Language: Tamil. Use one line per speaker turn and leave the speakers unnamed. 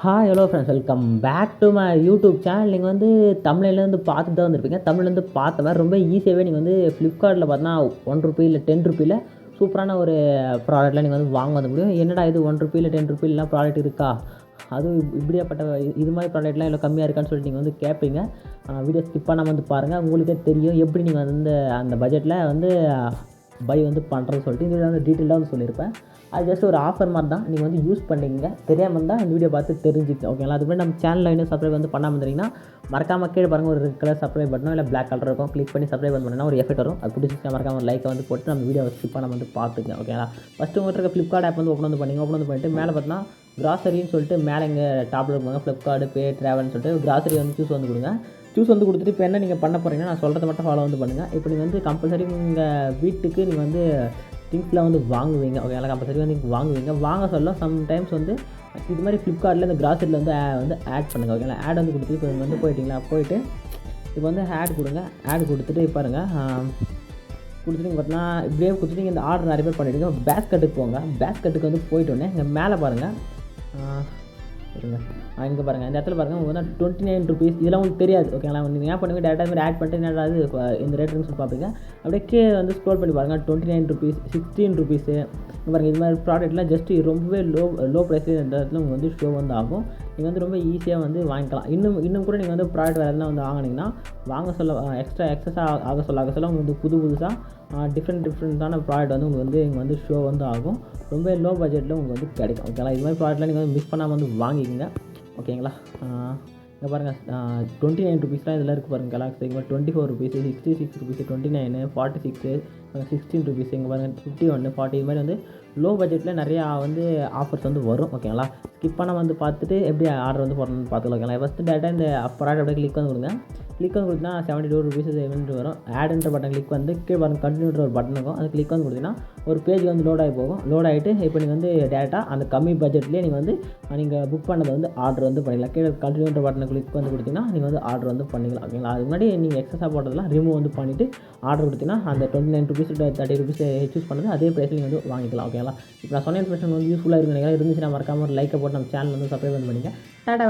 Hi hello friends, welcome back to my YouTube channel. நீங்கள் வந்து தமிழ்லேருந்து பார்த்துட்டு தான் வந்திருப்பீங்க. தமிழ்லேருந்து பார்த்த மாதிரி ரொம்ப ஈஸியாகவே நீங்கள் வந்து ஃப்ளிப்கார்ட்டில் பார்த்தீங்கன்னா ₹1 இல்லை ₹10 சூப்பரான ஒரு ப்ராடக்ட்லாம் நீங்கள் வந்து வாங்க வந்து முடியும். என்னடா இது ₹1 இல்லை ₹10 ப்ராடக்ட் இருக்கா, அதுவும் இப்படியாப்பட்ட இது மாதிரி ப்ராடக்ட்லாம் இவ்வளோ கம்மியாக இருக்கான்னு சொல்லிட்டு நீங்கள் வந்து கேட்பீங்க. வீடியோ ஸ்கிப் பண்ணாமல் வந்து பாருங்கள், உங்களுக்கே தெரியும் எப்படி நீங்கள் வந்து அந்த பட்ஜெட்டில் வந்து பை வந்து பண்ணுறதுன்னு சொல்லிட்டு இந்த வீடியோ வந்து டீட்டெயிலாக வந்து சொல்லியிருப்பேன். அது ஜஸ்ட் ஒரு ஆஃபர் மாதிரி தான், நீங்கள் வந்து யூஸ் பண்ணிங்க. தெரியாமல் இருந்தால் இந்த வீடியோ பார்த்து தெரிஞ்சுக்கோங்க, ஓகேங்களா? அதுக்கு நம்ம சேனலில் இன்னும் சப்ஸ்கிரைப் வந்து பண்ணாமல் இருந்தீங்கன்னா மறக்காம கீழே பாருங்கள், ஒரு ரெட் கலர் சப்ஸ்கிரைப் பட்டனோ இல்லை பிளாக் கலர் இருக்கும், கிளிக் பண்ணி சப்ஸ்கிரைப் பண்ணால் ஒரு எஃபெக்ட் வரும். அது பிடிச்சிச்சுன்னா மறக்காம ஒரு லைக்கை வந்து போட்டு நம்ம வீடியோ ஸ்கிப் பண்ணாமல் வந்து பார்த்துங்க, ஓகேங்களா? ஃபஸ்ட்டு உங்கள்கிட்ட இருக்க ஃப்ளிப்கார்ட் ஆப் வந்து ஓப்பன் வந்து பண்ணிட்டு மேலே பார்த்தீங்கன்னா கிராசரின்னு சொல்லிட்டு மேலே இங்கே டாப்பில் இருக்குங்க ஃப்ளிப்கார்ட் பே ட்ராவல்னு சொல்லிட்டு கிராசரி வந்து சூஸ் வந்து கொடுங்க. சூஸ் வந்து கொடுத்துட்டு இப்போ என்ன நீங்கள் பண்ண போகிறீங்கன்னா, நான் சொல்கிறத மட்டும் ஃபாலோ வந்து பண்ணுங்கள். இப்போ நீங்கள் வந்து கம்பல்சரி உங்கள் வீட்டுக்கு நீங்கள் வந்து திங்ஸ்லாம் வந்து வாங்குவீங்க, ஓகேங்களா? கம்பல்சரி வந்து நீங்கள் வாங்குவீங்க. வாங்க சொல்ல சம்டைம்ஸ் வந்து இது மாதிரி ஃப்ளிப்கார்ட்டில் இந்த கிராசரியில் வந்து ஆட் பண்ணுங்கள், ஓகேங்களா? ஆட் வந்து கொடுத்து இப்போ வந்து போயிட்டீங்களா, போயிட்டு இப்போ வந்து ஆட் கொடுங்க. ஆட் கொடுத்துட்டு பாருங்கள், கொடுத்துட்டு பார்த்தீங்கன்னா இப்படியே கொடுத்துட்டு நீங்கள் இந்த ஆர்டர் நிறைய பேர் பண்ணிவிடுங்க. பேஸ்கட்டுக்கு போங்க. பேஸ்கட்டுக்கு வந்து போயிட்டோன்னே இங்கே மேலே பாருங்கள், இருங்க இங்கே பாருங்கள், இந்த இடத்துல பாருங்கள், உங்களுக்கு வந்து ₹29 இதெல்லாம் உங்களுக்கு தெரியாது, ஓகேங்களா? நீங்கள் என்ன பண்ணுவீங்க, டேட்டா மாதிரி ஆட் பண்ணிட்டு என்னடாது இந்த ரேட்டுன்னு சொல்லி பார்ப்பீங்க. அப்படியே கீழே வந்து ஸ்க்ரோல் பண்ணி பாருங்கள், ₹29 ₹16 பாருங்கள். இது மாதிரி ப்ராடக்ட்லாம் ஜஸ்ட்டு ரொம்பவே லோ ப்ரைஸில் இந்த இடத்துல உங்களுக்கு வந்து ஷோ வந்து ஆகும். நீங்கள் வந்து ரொம்ப ஈஸியாக வந்து வாங்கிக்கலாம். இன்னும் கூட நீங்கள் வந்து ப்ராடக்ட் வேறு எதுனா வந்து வாங்கினீங்கன்னா வாங்க சொல்ல எக்ஸஸாக ஆக சொல்ல உங்களுக்கு வந்து புதுசாக டிஃப்ரெண்ட்டான ப்ராடக்ட் வந்து உங்களுக்கு வந்து இங்கே வந்து ஷோ வந்து ஆகும். ரொம்ப லோ பட்ஜெட்டில் உங்களுக்கு வந்து கிடைக்கும், ஓகேங்களா? இது மாதிரி ப்ராடக்ட்லாம் நீங்கள் வந்து மிஸ் பண்ணாமல் வந்து வாங்கிக்கோங்க, ஓகேங்களா? இங்கே பாருங்கள், ₹29 இதில் இருக்குது பாருங்கள். கேலாக்ஸி இங்கே ₹24 ₹66 ₹29 46 ₹16 இங்கே பாருங்கள் 51 40 இது மாதிரி வந்து லோ பட்ஜெட்டில் நிறையா வந்து ஆஃபர்ஸ் வந்து வரும், ஓகேங்களா? ஸ்கிப் பண்ணால் வந்து பார்த்துட்டு எப்படி ஆர்டர் வந்து போடணும்னு பார்த்துக்கலாம், ஓகேங்களா? ஃபஸ்ட்டு டேட்டா இந்த ப்ராடக்ட் அப்படியே கிளிக் வந்து கொடுங்க. கிளிக் வந்து கொடுத்தீங்கன்னா ₹72 வரும். ஆடுன்ற பட்டன் கிளிக் வந்து கீழே பாருங்கள், கண்டினியூன்ற ஒரு பட்டன் இருக்கும், அது கிளிக் வந்து கொடுத்தீங்கன்னா ஒரு பேஜ் வந்து லோட் ஆகி போகும். லோட் ஆகிட்டு இப்போ நீங்கள் வந்து டேட்டா அந்த கம்மி பட்ஜெட்லேயே நீங்கள் வந்து நீங்கள் புக் பண்ணதை வந்து ஆர்டர் வந்து பண்ணிக்கலாம். கீழே கண்டினியூன்ற பட்டனை கிளிக் வந்து கொடுத்தீங்கன்னா நீங்கள் வந்து ஆர்டர் வந்து பண்ணிக்கலாம், ஓகேங்களா? அதுக்கு முன்னாடி நீங்கள் எக்ஸஸாக போட்டதெல்லாம் ரிமூவ் வந்து பண்ணிவிட்டு ஆர்டர் கொடுத்தீங்கன்னா அந்த ₹29 ₹30 சூஸ் பண்ணது அதே ப்ரைஸில் நீங்கள் வந்து வாங்கிக்கலாம், ஓகேங்களா? இப்போ நான் சொன்ன இன்ஃபர்மேஷன் வந்து யூஸ்ஃபுல்லாக இருக்குன்னு நினைக்கிறேன். இருந்துச்சுன்னா மறக்காம ஒரு லைக்கை போட்டு நம்ம சேனல் வந்து சப்ஸ்கிரைப் வந்து பண்ணிங்க. டாடா.